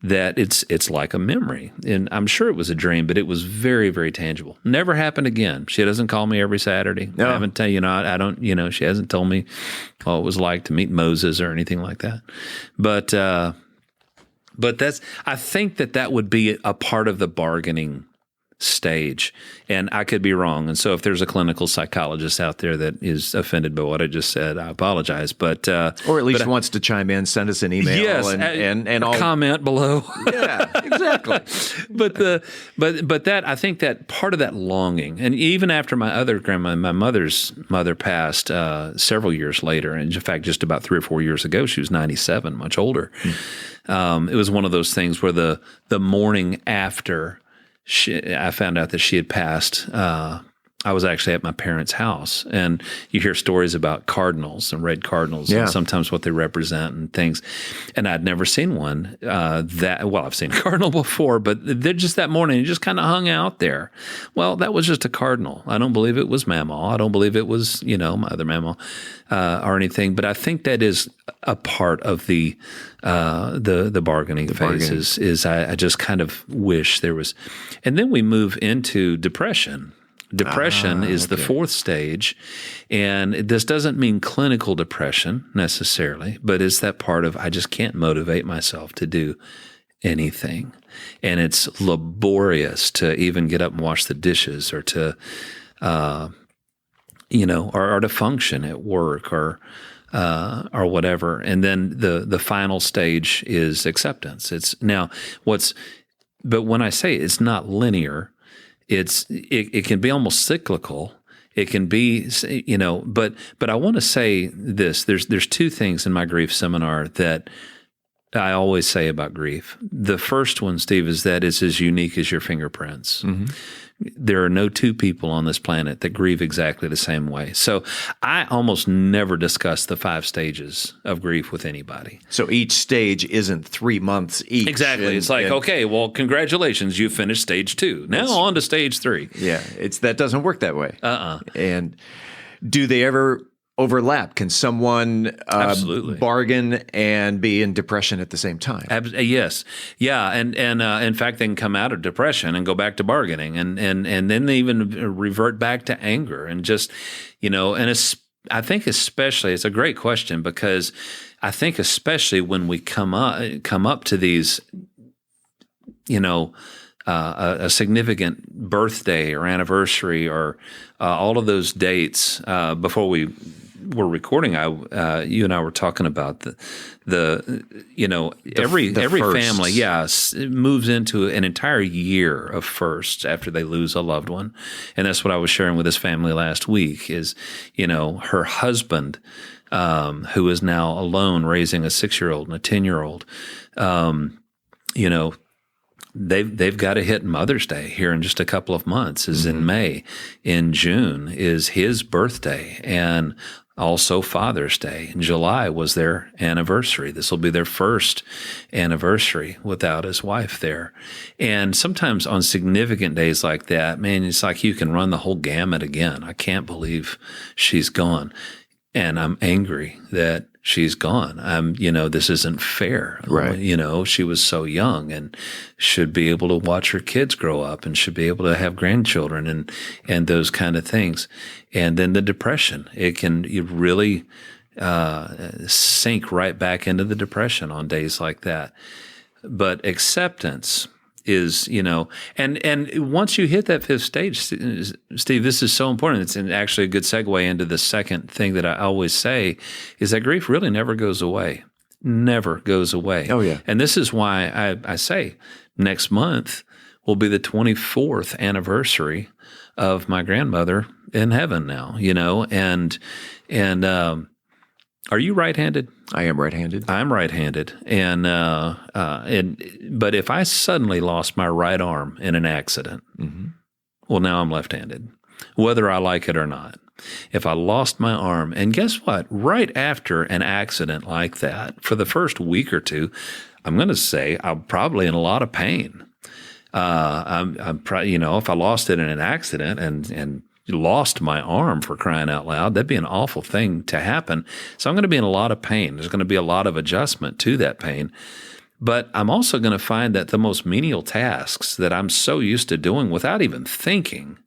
that it's like a memory. And I'm sure it was a dream, but it was very, very tangible. Never happened again. She doesn't call me every Saturday. No. I haven't tell you, I don't, she hasn't told me what it was like to meet Moses or anything like that. But I think that would be a part of the bargaining stage, and I could be wrong. And so if there's a clinical psychologist out there that is offended by what I just said, I apologize. But or at least wants to chime in, send us an email. Yes, and I'll comment below. Yeah, exactly. but that, I think that part of that longing, and even after my other grandma, my mother's mother passed several years later, and in fact, just about 3 or 4 years ago, she was 97, much older. It was one of those things where the morning after I found out that she had passed, I was actually at my parents' house, and you hear stories about cardinals and red cardinals and sometimes what they represent and things. And I'd never seen one I've seen a cardinal before, but they're just that morning, it just kind of hung out there. Well, that was just a cardinal. I don't believe it was Mamaw. I don't believe it was, my other Mamaw or anything. But I think that is a part of the bargaining phase. Is I just kind of wish there was. And then we move into depression. Depression is the fourth stage, and this doesn't mean clinical depression necessarily, but it's that part of I just can't motivate myself to do anything, and it's laborious to even get up and wash the dishes or to or to function at work or whatever. And then the final stage is acceptance. But when I say it's not linear, it can be almost cyclical. It can be, but I want to say this. There's two things in my grief seminar that I always say about grief. The first one, Steve, is that it's as unique as your fingerprints. Mm-hmm. There are no two people on this planet that grieve exactly the same way. So I almost never discuss the 5 stages of grief with anybody. So each stage isn't 3 months each. Exactly. It's like, okay, well, congratulations, you finished stage 2. Now on to stage 3. Yeah, that doesn't work that way. And do they ever overlap? Can someone bargain and be in depression at the same time? Yes. Yeah. And in fact, they can come out of depression and go back to bargaining and then they even revert back to anger and just, I think especially, it's a great question because I think especially when we come up to these, a significant birthday or anniversary or all of those dates before we were recording, you and I were talking about every family, moves into an entire year of firsts after they lose a loved one, and that's what I was sharing with this family last week. Is her husband, who is now alone raising a 6-year-old and a 10-year-old, They've got to hit Mother's Day here in just a couple of months, is in May. In June is his birthday and also Father's Day. In July was their anniversary. This will be their first anniversary without his wife there. And sometimes on significant days like that, man, it's like you can run the whole gamut again. I can't believe she's gone. And I'm angry that she's gone. This isn't fair. Right. She was so young and should be able to watch her kids grow up and should be able to have grandchildren and those kind of things. And then the depression, you really sink right back into the depression on days like that. But acceptance is, and once you hit that 5th stage, Steve, this is so important. It's actually a good segue into the second thing that I always say is that grief really never goes away. Never goes away. Oh, yeah. And this is why I say next month will be the 24th anniversary of my grandmother in heaven now, and are you right-handed? I am right-handed. I'm right-handed, but if I suddenly lost my right arm in an accident, well, now I'm left-handed, whether I like it or not. If I lost my arm, and guess what? Right after an accident like that, for the first week or two, I'm going to say I'm probably in a lot of pain. I'm probably, if I lost it in an accident and lost my arm, for crying out loud, that'd be an awful thing to happen. So I'm going to be in a lot of pain. There's going to be a lot of adjustment to that pain. But I'm also going to find that the most menial tasks that I'm so used to doing without even thinking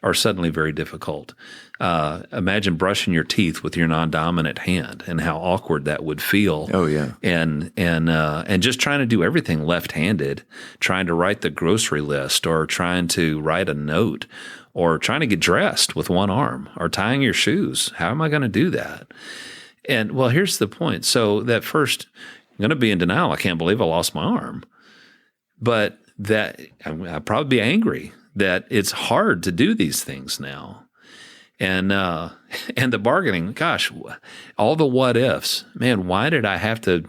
are suddenly very difficult. Imagine brushing your teeth with your non-dominant hand and how awkward that would feel. Oh, yeah. And just trying to do everything left-handed, trying to write the grocery list or trying to write a note or trying to get dressed with one arm or tying your shoes. How am I going to do that? And, well, here's the point. So that first, I'm going to be in denial. I can't believe I lost my arm. But I'd probably be angry that it's hard to do these things now. And the bargaining, gosh, all the what ifs. Man, why did I have to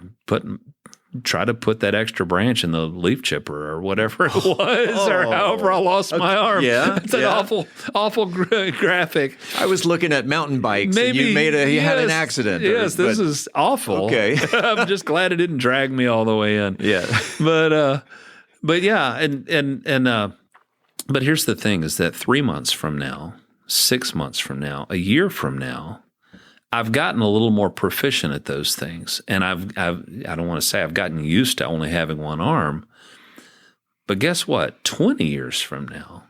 try to put that extra branch in the leaf chipper or whatever it was, or however I lost my arm? Yeah, it's an awful graphic. I was looking at mountain bikes. Maybe and you had an accident. Yes, this is awful. Okay, I'm just glad it didn't drag me all the way in. Yeah, but yeah, but here's the thing: is that 3 months from now, 6 months from now, a year from now, I've gotten a little more proficient at those things. And I don't want to say I've gotten used to only having one arm, but guess what? 20 years from now,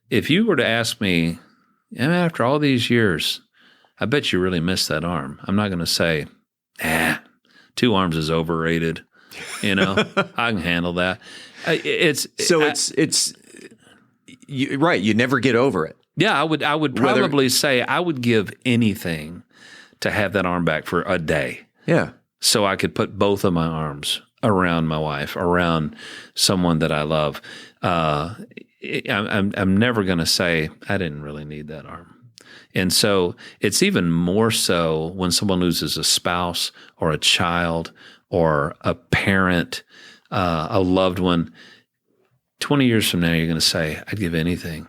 if you were to ask me, after all these years, I bet you really miss that arm. I'm not going to say, 2 arms is overrated. I can handle that. Right. You never get over it. Yeah, I would probably say I would give anything to have that arm back for a day. Yeah. So I could put both of my arms around my wife, around someone that I love. I'm never going to say I didn't really need that arm. And so it's even more so when someone loses a spouse or a child or a parent, a loved one. 20 years from now, you're going to say, I'd give anything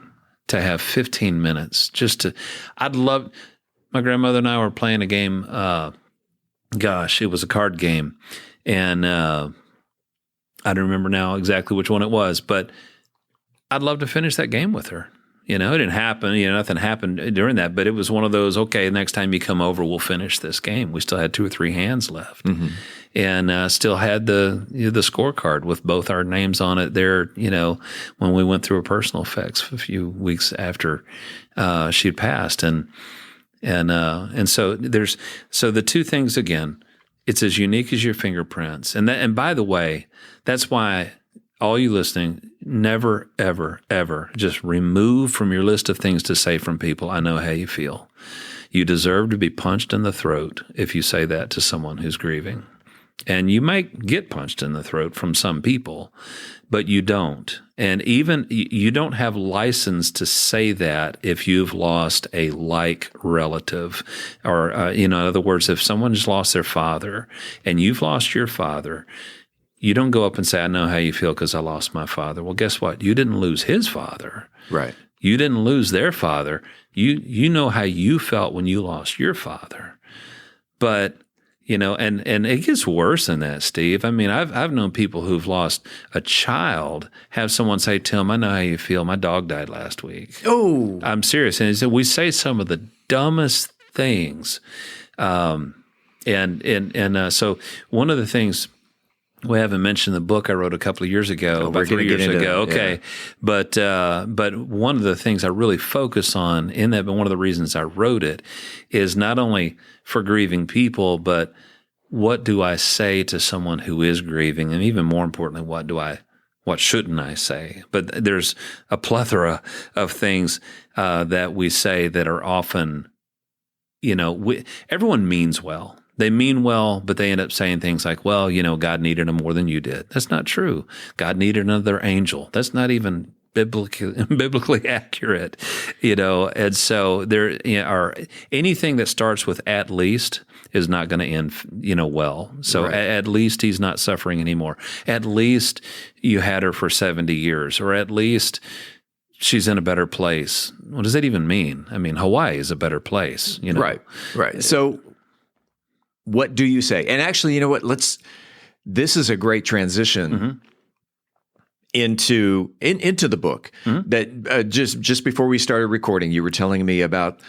to have 15 minutes just to, my grandmother and I were playing a game. It was a card game. And I don't remember now exactly which one it was, but I'd love to finish that game with her. It didn't happen. Nothing happened during that, but it was one of those, okay, next time you come over, we'll finish this game. We still had 2 or 3 hands left and still had the scorecard with both our names on it there, when we went through her personal effects a few weeks after she'd passed. And so the two things, again, it's as unique as your fingerprints. And by the way, that's why all you listening, never, ever, ever just remove from your list of things to say from people, I know how you feel. You deserve to be punched in the throat if you say that to someone who's grieving. And you might get punched in the throat from some people, but you don't. And even you don't have license to say that if you've lost a like relative or, in other words, if someone just lost their father and you've lost your father, you don't go up and say, I know how you feel because I lost my father. Well, guess what? You didn't lose his father. Right. You didn't lose their father. You know how you felt when you lost your father. But, and it gets worse than that, Steve. I mean, I've known people who've lost a child, have someone say to them, I know how you feel. My dog died last week. Oh. I'm serious. And so we say some of the dumbest things. So one of the things we haven't mentioned the book I wrote a couple of years ago, about 3 years ago. Okay. Yeah. But one of the things I really focus on in that, but one of the reasons I wrote it is not only for grieving people, but what do I say to someone who is grieving? And even more importantly, what shouldn't I say? But there's a plethora of things that we say that are often, everyone means well. They mean well, but they end up saying things like, well, God needed them more than you did. That's not true. God needed another angel. That's not even biblically accurate, And so there are anything that starts with at least is not going to end, well. So right. At least he's not suffering anymore. At least you had her for 70 years, or at least she's in a better place. What does that even mean? I mean, Hawaii is a better place, Right. So what do you say? And actually, you know what? This is a great transition into the book. That just before we started recording, you were telling me about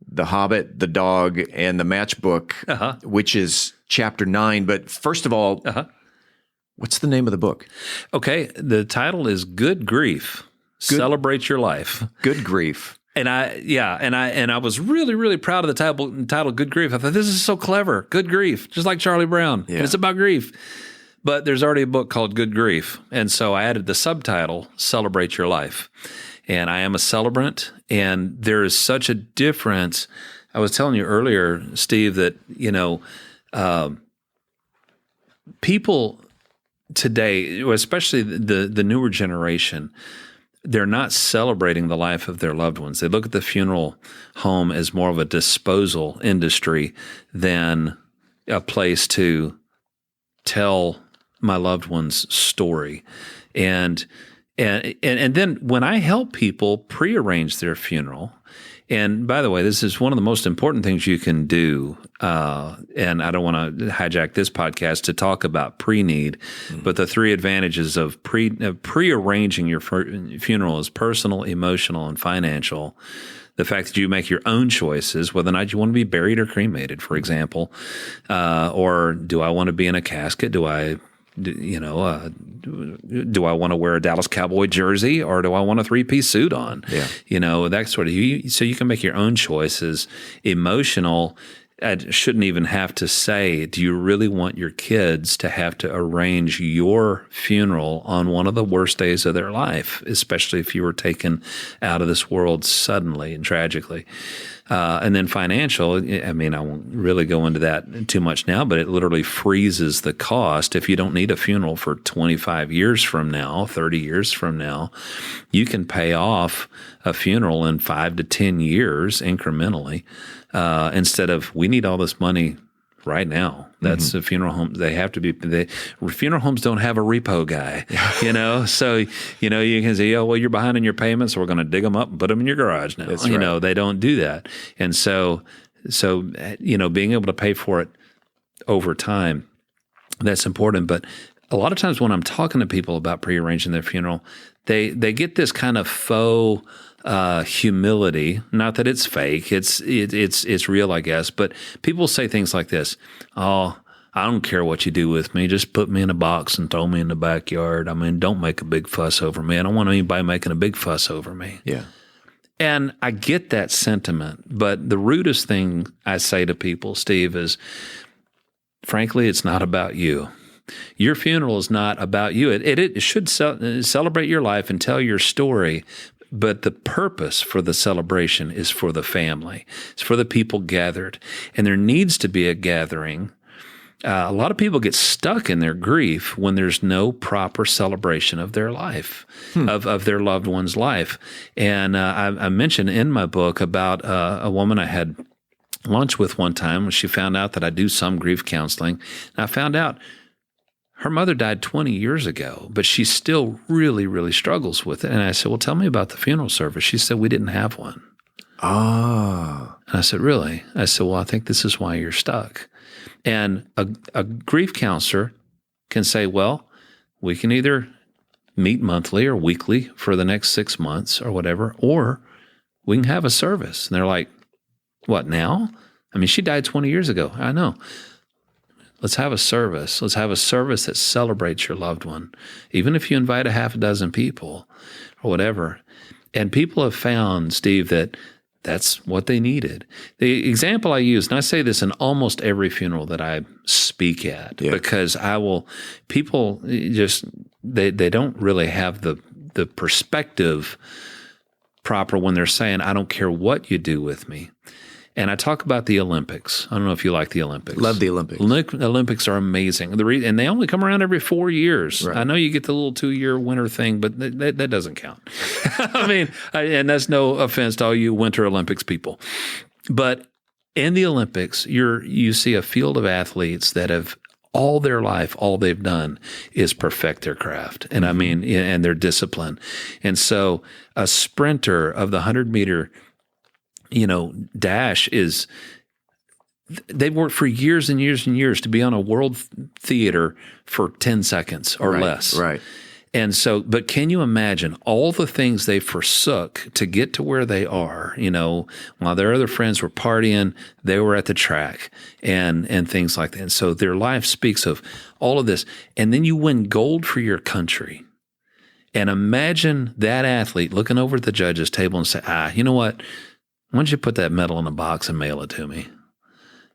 The Hobbit, the dog, and the matchbook, which is chapter 9. But first of all, what's the name of the book? Okay, the title is Good Grief. Celebrate Your Life. Good Grief. And I was really, really proud of the title Good Grief. I thought, this is so clever. Good Grief, just like Charlie Brown. Yeah. And it's about grief. But there's already a book called Good Grief. And so I added the subtitle, Celebrate Your Life. And I am a celebrant. And there is such a difference. I was telling you earlier, Steve, that, people today, especially the newer generation, they're not celebrating the life of their loved ones. They look at the funeral home as more of a disposal industry than a place to tell my loved one's story. And then when I help people prearrange their funeral, and by the way, this is one of the most important things you can do, and I don't want to hijack this podcast to talk about pre-need, but the 3 advantages of prearranging your funeral is personal, emotional, and financial. The fact that you make your own choices, whether or not you want to be buried or cremated, for example, or do I want to be in a casket? Do I want to wear a Dallas Cowboy jersey, or do I want a 3-piece suit on? Yeah. That sort of, so you can make your own choices. Emotional, I shouldn't even have to say, do you really want your kids to have to arrange your funeral on one of the worst days of their life, especially if you were taken out of this world suddenly and tragically? And then financial, I mean, I won't really go into that too much now, but it literally freezes the cost. If you don't need a funeral for 25 years from now, 30 years from now, you can pay off a funeral in 5 to 10 years incrementally. Instead of, we need all this money right now. That's the funeral home. They have to be, funeral homes don't have a repo guy, so, you can say, oh, well, you're behind in your payments, so we're going to dig them up and put them in your garage now. That's right. They don't do that. And so, being able to pay for it over time, that's important. But a lot of times when I'm talking to people about prearranging their funeral, they get this kind of faux humility. Not that it's fake; it's real, I guess. But people say things like this: "Oh, I don't care what you do with me. Just put me in a box and throw me in the backyard. I mean, don't make a big fuss over me. I don't want anybody making a big fuss over me." Yeah. And I get that sentiment, but the rudest thing I say to people, Steve, is, frankly, it's not about you. Your funeral is not about you. It should celebrate your life and tell your story, but the purpose for the celebration is for the family. It's for the people gathered. And there needs to be a gathering. A lot of people get stuck in their grief when there's no proper celebration of their life, of their loved one's life. And I mentioned in my book about a woman I had lunch with one time when she found out that I do some grief counseling. And I found out her mother died 20 years ago, but she still really, really struggles with it. And I said, well, tell me about the funeral service. She said, we didn't have one. Ah. And I said, really? I said, well, I think this is why you're stuck. And a grief counselor can say, well, we can either meet monthly or weekly for the next 6 months or whatever, or we can have a service. And they're like, what, now? I mean, she died 20 years ago. I know. Let's have a service. Let's have a service that celebrates your loved one, even if you invite a half a dozen people or whatever. And people have found, Steve, that that's what they needed. The example I use, and I say this in almost every funeral that I speak at, because people just, they don't really have the perspective proper when they're saying, I don't care what you do with me. And I talk about the Olympics. I don't know if you like the Olympics. Love the Olympics. Olympics are amazing. And they only come around every 4 years. Right. I know you get the little 2-year winter thing, but that doesn't count. I mean, and that's no offense to all you Winter Olympics people. But in the Olympics, you see a field of athletes that have all their life, all they've done is perfect their craft. And I mean, and their discipline. And so a sprinter of the 100-meter dash is, they've worked for years and years and years to be on a world theater for 10 seconds or less. Right. And so, but can you imagine all the things they forsook to get to where they are? While their other friends were partying, they were at the track and things like that. And so their life speaks of all of this. And then you win gold for your country. And imagine that athlete looking over at the judge's table and say, you know what? Why don't you put that medal in a box and mail it to me?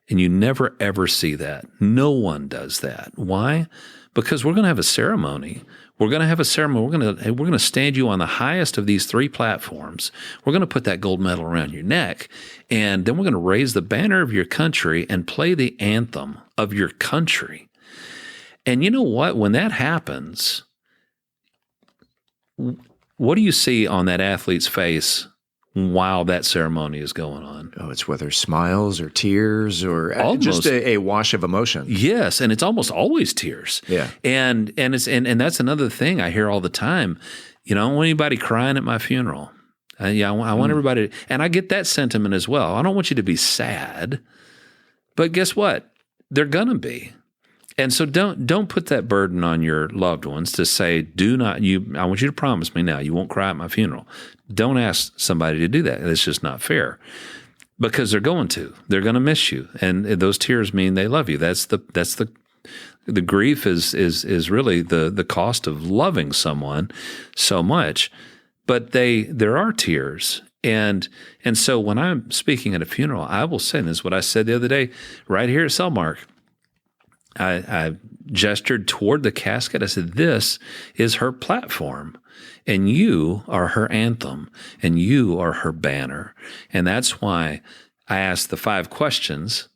And you never, ever see that. No one does that. Why? Because we're going to have a ceremony. We're going to have a ceremony. We're going to stand you on the highest of these 3 platforms. We're going to put that gold medal around your neck. And then we're going to raise the banner of your country and play the anthem of your country. And you know what? When that happens, what do you see on that athlete's face while that ceremony is going on? Oh, it's whether smiles or tears or almost, just a wash of emotion. Yes, and it's almost always tears. Yeah, and that's another thing I hear all the time. I don't want anybody crying at my funeral. I want everybody, and I get that sentiment as well. I don't want you to be sad, but guess what? They're gonna be. And so don't put that burden on your loved ones to say, I want you to promise me now you won't cry at my funeral. Don't ask somebody to do that. It's just not fair, because they're going to miss you. And those tears mean they love you. That's the grief is really the cost of loving someone so much. But there are tears, And so when I'm speaking at a funeral, I will say, and this is what I said the other day right here at Cellmark. I gestured toward the casket. I said, this is her platform, and you are her anthem, and you are her banner. And that's why I asked the 5 questions.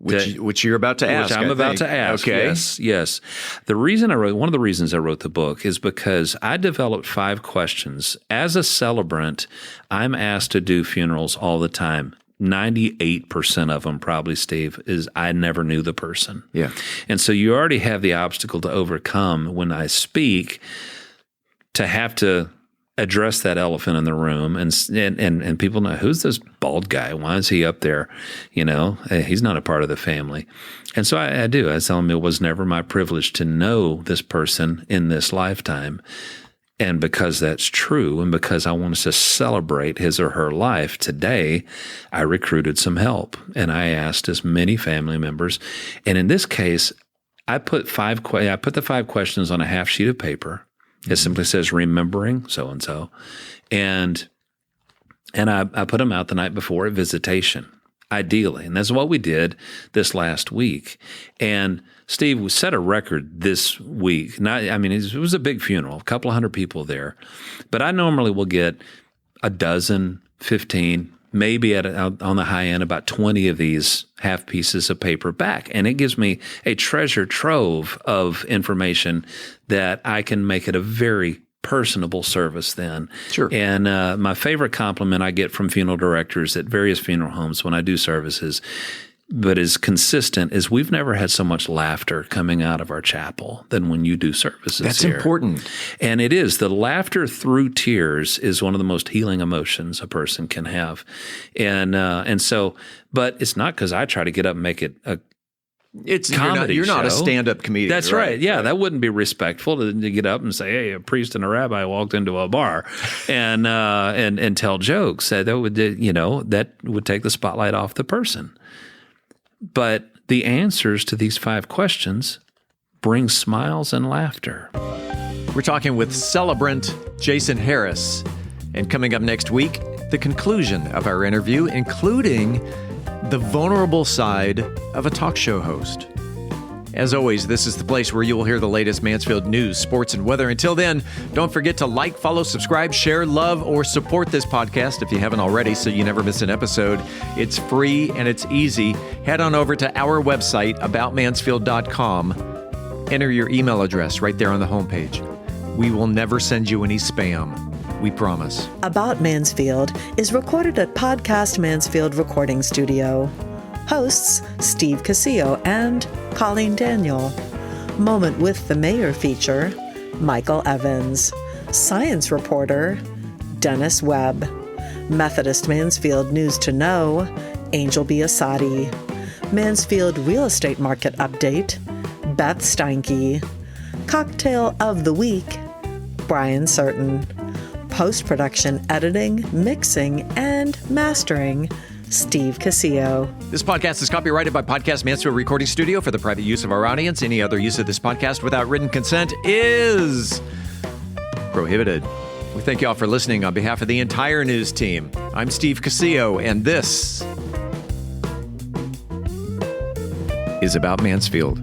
Which you're about to ask. Which I'm about to ask. Okay. Yes. One of the reasons I wrote the book is because I developed 5 questions. As a celebrant, I'm asked to do funerals all the time. 98% of them probably, Steve, is I never knew the person. Yeah. And so you already have the obstacle to overcome when I speak to have to address that elephant in the room and people know, who's this bald guy? Why is he up there? He's not a part of the family. And so I do. I tell him it was never my privilege to know this person in this lifetime. And because that's true, and because I want us to celebrate his or her life today, I recruited some help. And I asked as many family members. And in this case, I put the 5 questions on a half sheet of paper. It simply says, remembering so-and-so. And I put them out the night before a visitation, ideally. And that's what we did this last week. And Steve, we set a record this week. It was a big funeral, a couple of hundred people there. But I normally will get a dozen, 15, maybe on the high end, about 20 of these half pieces of paper back. And it gives me a treasure trove of information that I can make it a very personable service then. Sure. And my favorite compliment I get from funeral directors at various funeral homes when I do services, but is consistent, is we've never had so much laughter coming out of our chapel than when you do services That's here. important. And it is. The laughter through tears is one of the most healing emotions a person can have. And so, but it's not because I try to get up and make it a comedy you're not a show. stand-up comedian. That's right. Yeah, that wouldn't be respectful to get up and say, "Hey, a priest and a rabbi walked into a bar," and tell jokes. That would take the spotlight off the person. But the answers to these 5 questions bring smiles and laughter. We're talking with celebrant Jason Harris. And coming up next week, the conclusion of our interview, including the vulnerable side of a talk show host. As always, this is the place where you will hear the latest Mansfield news, sports, and weather. Until then, don't forget to like, follow, subscribe, share, love, or support this podcast if you haven't already so you never miss an episode. It's free and it's easy. Head on over to our website, aboutmansfield.com. Enter your email address right there on the homepage. We will never send you any spam. We promise. About Mansfield is recorded at Podcast Mansfield Recording Studio. Hosts Steve Casillo and Colleen Daniel. Moment with the Mayor feature Michael Evans. Science reporter Dennis Webb. Methodist Mansfield News to Know Angel Biasatti. Mansfield Real Estate Market Update Beth Steinke. Cocktail of the Week Brian Certain. Post-production editing, mixing, and mastering Steve Casillo. This podcast is copyrighted by Podcast Mansfield Recording Studio for the private use of our audience. Any other use of this podcast without written consent is prohibited. We thank you all for listening on behalf of the entire news team. I'm Steve Casillo, and this is About Mansfield.